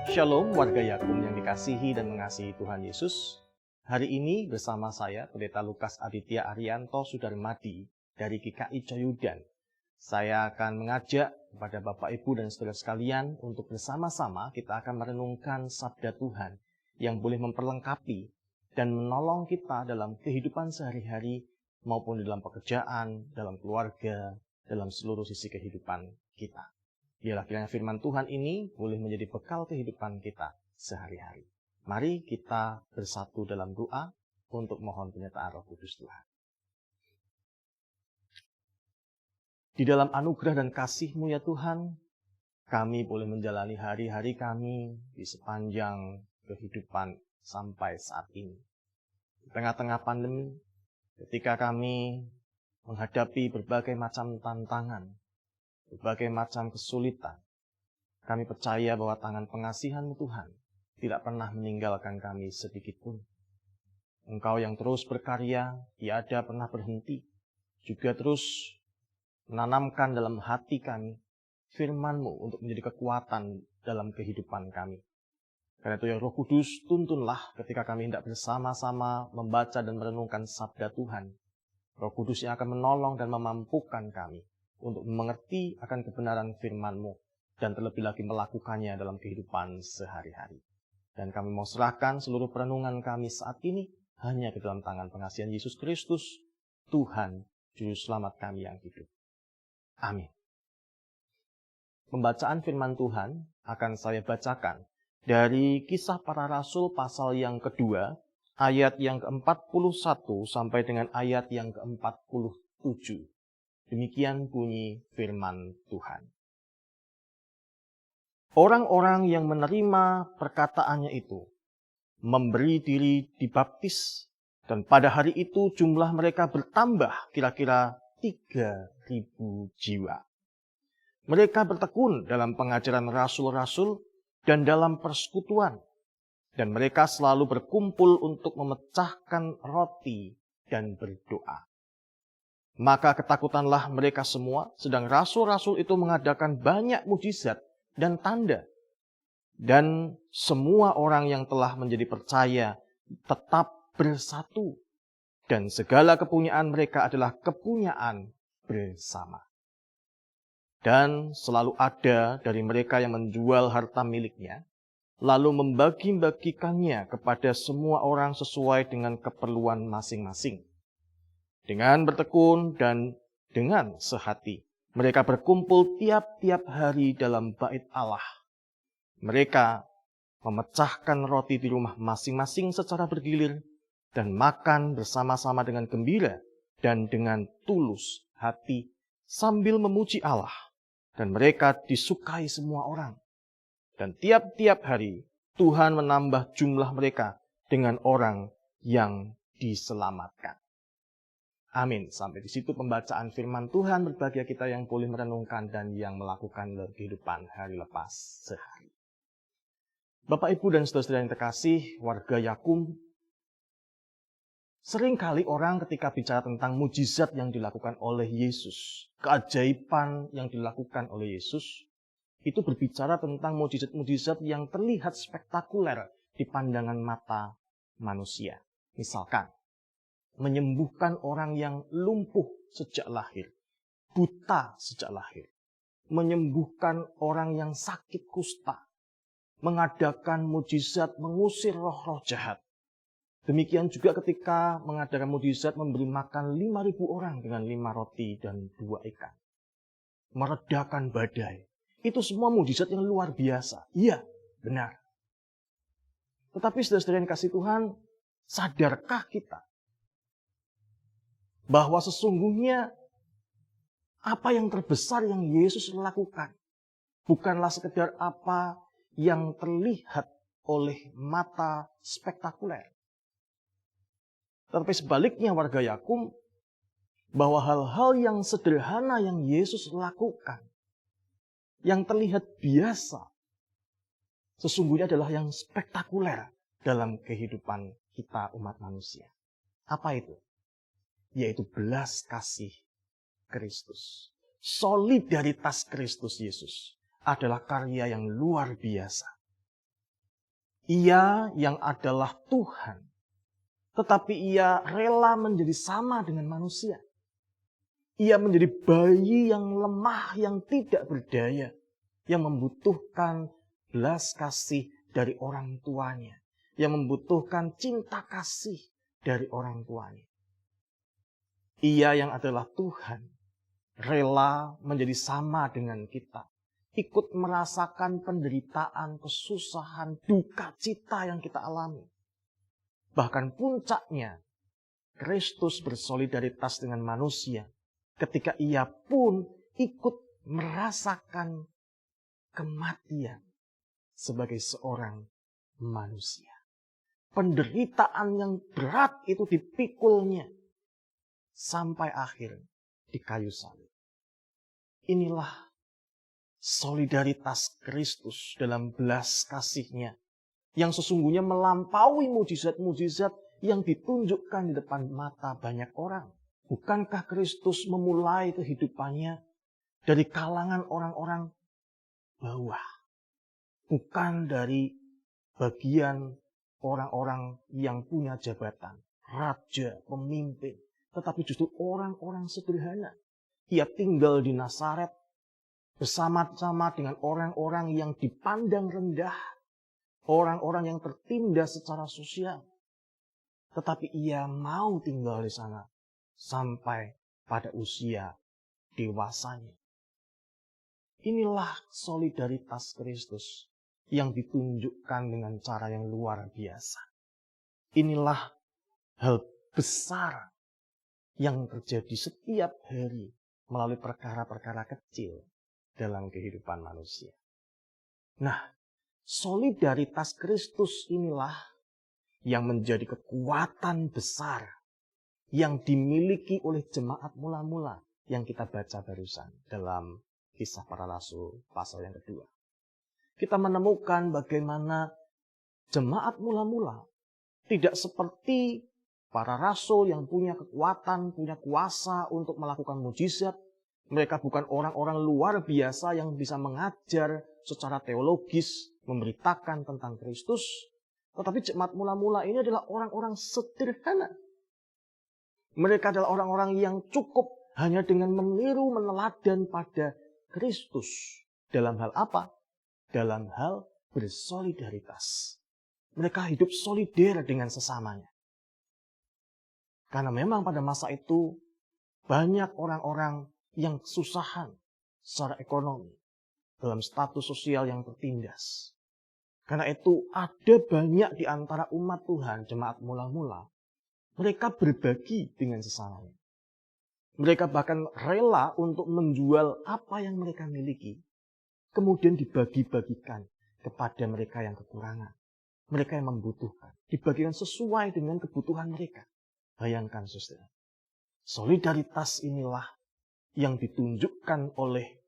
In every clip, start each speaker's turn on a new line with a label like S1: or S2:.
S1: Shalom warga Yakum yang dikasihi dan mengasihi Tuhan Yesus. Hari ini bersama saya Pendeta Lukas Aditya Arianto Sudarmadi dari GKI Coyudan. Saya akan mengajak kepada Bapak Ibu dan saudara sekalian untuk bersama-sama kita akan merenungkan sabda Tuhan yang boleh memperlengkapi dan menolong kita dalam kehidupan sehari-hari maupun dalam pekerjaan, dalam keluarga, dalam seluruh sisi kehidupan kita. Biarlah kiranya firman Tuhan ini boleh menjadi bekal kehidupan kita sehari-hari. Mari kita bersatu dalam doa untuk mohon penyertaan Roh Kudus Tuhan. Di dalam anugerah dan kasih-Mu ya Tuhan, kami boleh menjalani hari-hari kami di sepanjang kehidupan sampai saat ini. Di tengah-tengah pandemi, ketika kami menghadapi berbagai macam tantangan, berbagai macam kesulitan, kami percaya bahwa tangan pengasihan-Mu Tuhan tidak pernah meninggalkan kami sedikit pun. Engkau yang terus berkarya, tiada pernah berhenti, juga terus menanamkan dalam hati kami firman-Mu untuk menjadi kekuatan dalam kehidupan kami. Karena itu ya Roh Kudus, tuntunlah ketika kami hendak bersama-sama membaca dan merenungkan sabda Tuhan. Roh Kudus yang akan menolong dan memampukan kami untuk mengerti akan kebenaran firman-Mu dan terlebih lagi melakukannya dalam kehidupan sehari-hari. Dan kami mau serahkan seluruh perenungan kami saat ini hanya ke dalam tangan pengasihan Yesus Kristus, Tuhan, Juru Selamat kami yang hidup. Amin. Pembacaan firman Tuhan akan saya bacakan dari Kisah Para Rasul pasal yang kedua, ayat yang ke-41 sampai dengan ayat yang ke-47. Demikian bunyi firman Tuhan. Orang-orang yang menerima perkataannya itu memberi diri dibaptis, dan pada hari itu jumlah mereka bertambah kira-kira 3.000 jiwa. Mereka bertekun dalam pengajaran rasul-rasul dan dalam persekutuan, dan mereka selalu berkumpul untuk memecahkan roti dan berdoa. Maka ketakutanlah mereka semua, sedang rasul-rasul itu mengadakan banyak mujizat dan tanda. Dan semua orang yang telah menjadi percaya tetap bersatu. Dan segala kepunyaan mereka adalah kepunyaan bersama. Dan selalu ada dari mereka yang menjual harta miliknya, lalu membagi-bagikannya kepada semua orang sesuai dengan keperluan masing-masing. Dengan bertekun dan dengan sehati, mereka berkumpul tiap-tiap hari dalam bait Allah. Mereka memecahkan roti di rumah masing-masing secara bergilir dan makan bersama-sama dengan gembira dan dengan tulus hati sambil memuji Allah. Dan mereka disukai semua orang. Dan tiap-tiap hari Tuhan menambah jumlah mereka dengan orang yang diselamatkan. Amin. Sampai di situ pembacaan firman Tuhan bagi kita yang boleh merenungkan dan yang melakukan kehidupan hari lepas sehari. Bapak, Ibu, dan saudara-saudara yang terkasih, warga Yakum, seringkali orang ketika bicara tentang mujizat yang dilakukan oleh Yesus, keajaiban yang dilakukan oleh Yesus, itu berbicara tentang mujizat-mujizat yang terlihat spektakuler di pandangan mata manusia. Misalkan, menyembuhkan orang yang lumpuh sejak lahir, buta sejak lahir, menyembuhkan orang yang sakit kusta, mengadakan mujizat mengusir roh-roh jahat. Demikian juga ketika mengadakan mujizat memberi makan 5.000 orang dengan 5 roti dan 2 ikan. Meredakan badai. Itu semua mujizat yang luar biasa. Iya, benar. Tetapi saudara-saudara yang kasih Tuhan, sadarkah kita bahwa sesungguhnya apa yang terbesar yang Yesus lakukan bukanlah sekedar apa yang terlihat oleh mata spektakuler. Tetapi sebaliknya warga Yakum, bahwa hal-hal yang sederhana yang Yesus lakukan, yang terlihat biasa, sesungguhnya adalah yang spektakuler dalam kehidupan kita umat manusia. Apa itu? Yaitu belas kasih Kristus. Solidaritas Kristus Yesus adalah karya yang luar biasa. Ia yang adalah Tuhan, tetapi ia rela menjadi sama dengan manusia. Ia menjadi bayi yang lemah, yang tidak berdaya, yang membutuhkan belas kasih dari orang tuanya, yang membutuhkan cinta kasih dari orang tuanya. Ia yang adalah Tuhan, rela menjadi sama dengan kita, ikut merasakan penderitaan, kesusahan, duka cita yang kita alami. Bahkan puncaknya, Kristus bersolidaritas dengan manusia ketika ia pun ikut merasakan kematian sebagai seorang manusia. Penderitaan yang berat itu dipikulnya sampai akhir di kayu salib. Inilah solidaritas Kristus dalam belas kasih-Nya yang sesungguhnya melampaui mujizat-mujizat yang ditunjukkan di depan mata banyak orang. Bukankah Kristus memulai kehidupannya dari kalangan orang-orang bawah? Bukan dari bagian orang-orang yang punya jabatan, raja, pemimpin, tetapi justru orang-orang sederhana. Ia tinggal di Nazaret bersama-sama dengan orang-orang yang dipandang rendah, orang-orang yang tertindas secara sosial. Tetapi ia mau tinggal di sana sampai pada usia dewasanya. Inilah solidaritas Kristus yang ditunjukkan dengan cara yang luar biasa. Inilah hal besar yang terjadi setiap hari melalui perkara-perkara kecil dalam kehidupan manusia. Nah, solidaritas Kristus inilah yang menjadi kekuatan besar yang dimiliki oleh jemaat mula-mula yang kita baca barusan dalam Kisah Para Rasul pasal yang kedua. Kita menemukan bagaimana jemaat mula-mula tidak seperti para rasul yang punya kekuatan, punya kuasa untuk melakukan mujizat. Mereka bukan orang-orang luar biasa yang bisa mengajar secara teologis, memberitakan tentang Kristus. Tetapi jemaat mula-mula ini adalah orang-orang sederhana. Mereka adalah orang-orang yang cukup hanya dengan meniru, meneladan pada Kristus. Dalam hal apa? Dalam hal bersolidaritas. Mereka hidup solider dengan sesamanya. Karena memang pada masa itu banyak orang-orang yang kesusahan secara ekonomi, dalam status sosial yang tertindas. Karena itu ada banyak di antara umat Tuhan, jemaat mula-mula, mereka berbagi dengan sesamanya. Mereka bahkan rela untuk menjual apa yang mereka miliki, kemudian dibagi-bagikan kepada mereka yang kekurangan. Mereka yang membutuhkan, dibagikan sesuai dengan kebutuhan mereka. Bayangkan, saudara. Solidaritas inilah yang ditunjukkan oleh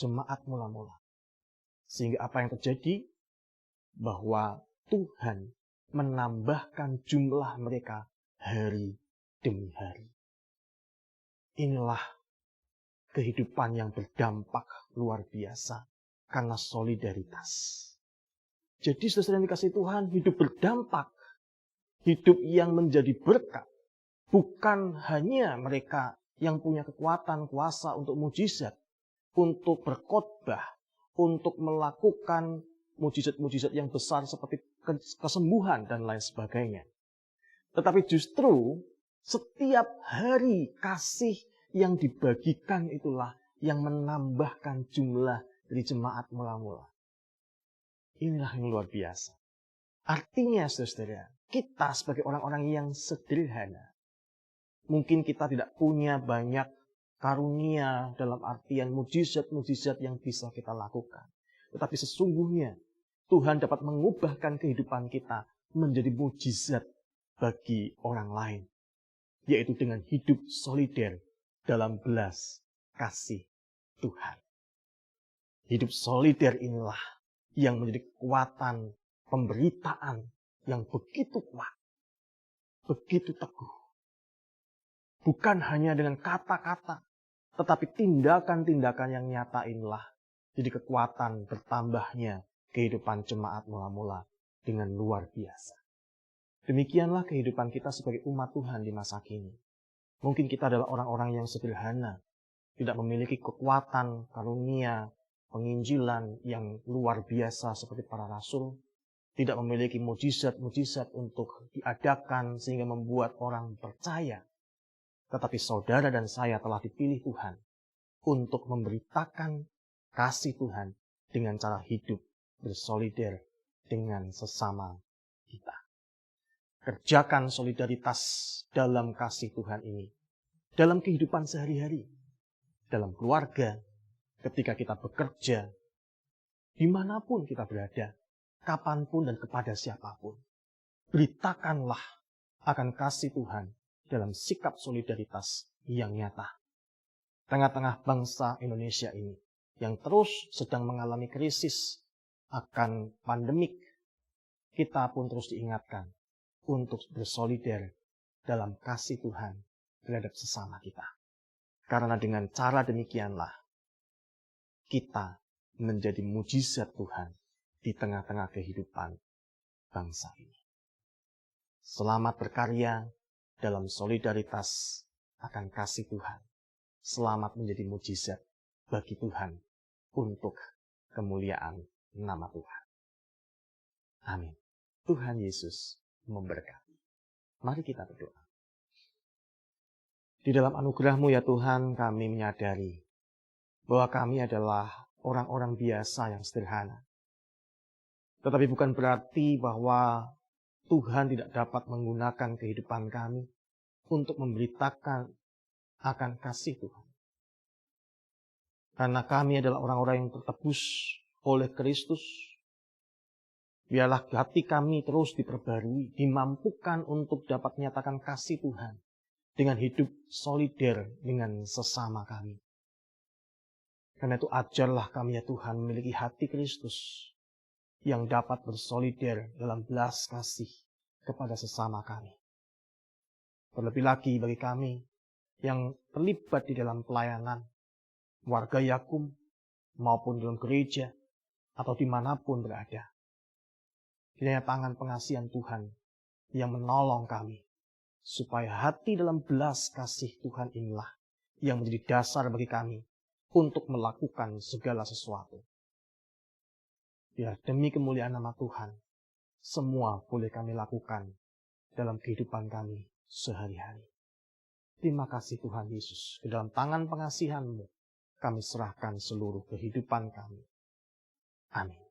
S1: jemaat mula-mula. Sehingga apa yang terjadi? Bahwa Tuhan menambahkan jumlah mereka hari demi hari. Inilah kehidupan yang berdampak luar biasa karena solidaritas. Jadi saudara yang dikasihi Tuhan, hidup berdampak, hidup yang menjadi berkat, bukan hanya mereka yang punya kekuatan, kuasa untuk mujizat, untuk berkhotbah, untuk melakukan mujizat-mujizat yang besar seperti kesembuhan dan lain sebagainya. Tetapi justru setiap hari kasih yang dibagikan itulah yang menambahkan jumlah dari jemaat mula-mula. Inilah yang luar biasa. Artinya, saudara, kita sebagai orang-orang yang sederhana, mungkin kita tidak punya banyak karunia dalam artian mujizat-mujizat yang bisa kita lakukan. Tetapi sesungguhnya Tuhan dapat mengubahkan kehidupan kita menjadi mujizat bagi orang lain. Yaitu dengan hidup solider dalam belas kasih Tuhan. Hidup solider inilah yang menjadi kekuatan pemberitaan yang begitu kuat, begitu teguh. Bukan hanya dengan kata-kata, tetapi tindakan-tindakan yang nyata inilah jadi kekuatan bertambahnya kehidupan jemaat mula-mula dengan luar biasa. Demikianlah kehidupan kita sebagai umat Tuhan di masa kini. Mungkin kita adalah orang-orang yang sederhana, tidak memiliki kekuatan, karunia, penginjilan yang luar biasa seperti para rasul, tidak memiliki mujizat-mujizat untuk diadakan sehingga membuat orang percaya. Tetapi saudara dan saya telah dipilih Tuhan untuk memberitakan kasih Tuhan dengan cara hidup bersolider dengan sesama kita. Kerjakan solidaritas dalam kasih Tuhan ini, dalam kehidupan sehari-hari, dalam keluarga, ketika kita bekerja, dimanapun kita berada, kapanpun dan kepada siapapun. Beritakanlah akan kasih Tuhan dalam sikap solidaritas yang nyata. Tengah-tengah bangsa Indonesia ini yang terus sedang mengalami krisis akan pandemik, kita pun terus diingatkan untuk bersolider dalam kasih Tuhan terhadap sesama kita. Karena dengan cara demikianlah kita menjadi mujizat Tuhan di tengah-tengah kehidupan bangsa ini. Selamat berkarya dalam solidaritas akan kasih Tuhan. Selamat menjadi mujizat bagi Tuhan untuk kemuliaan nama Tuhan. Amin. Tuhan Yesus memberkati. Mari kita berdoa. Di dalam anugerah-Mu ya Tuhan, kami menyadari bahwa kami adalah orang-orang biasa yang sederhana. Tetapi bukan berarti bahwa Tuhan tidak dapat menggunakan kehidupan kami untuk memberitakan akan kasih Tuhan. Karena kami adalah orang-orang yang tertebus oleh Kristus, biarlah hati kami terus diperbarui, dimampukan untuk dapat menyatakan kasih Tuhan dengan hidup solider dengan sesama kami. Karena itu ajarlah kami ya Tuhan memiliki hati Kristus yang dapat bersolider dalam belas kasih kepada sesama kami. Terlebih lagi bagi kami yang terlibat di dalam pelayanan, warga Yakum maupun dalam gereja atau dimanapun berada. Kiranya tangan pengasihan Tuhan yang menolong kami, supaya hati dalam belas kasih Tuhan inilah yang menjadi dasar bagi kami untuk melakukan segala sesuatu. Biar demi kemuliaan nama Tuhan, semua boleh kami lakukan dalam kehidupan kami sehari-hari. Terima kasih Tuhan Yesus, ke dalam tangan pengasihan-Mu kami serahkan seluruh kehidupan kami. Amin.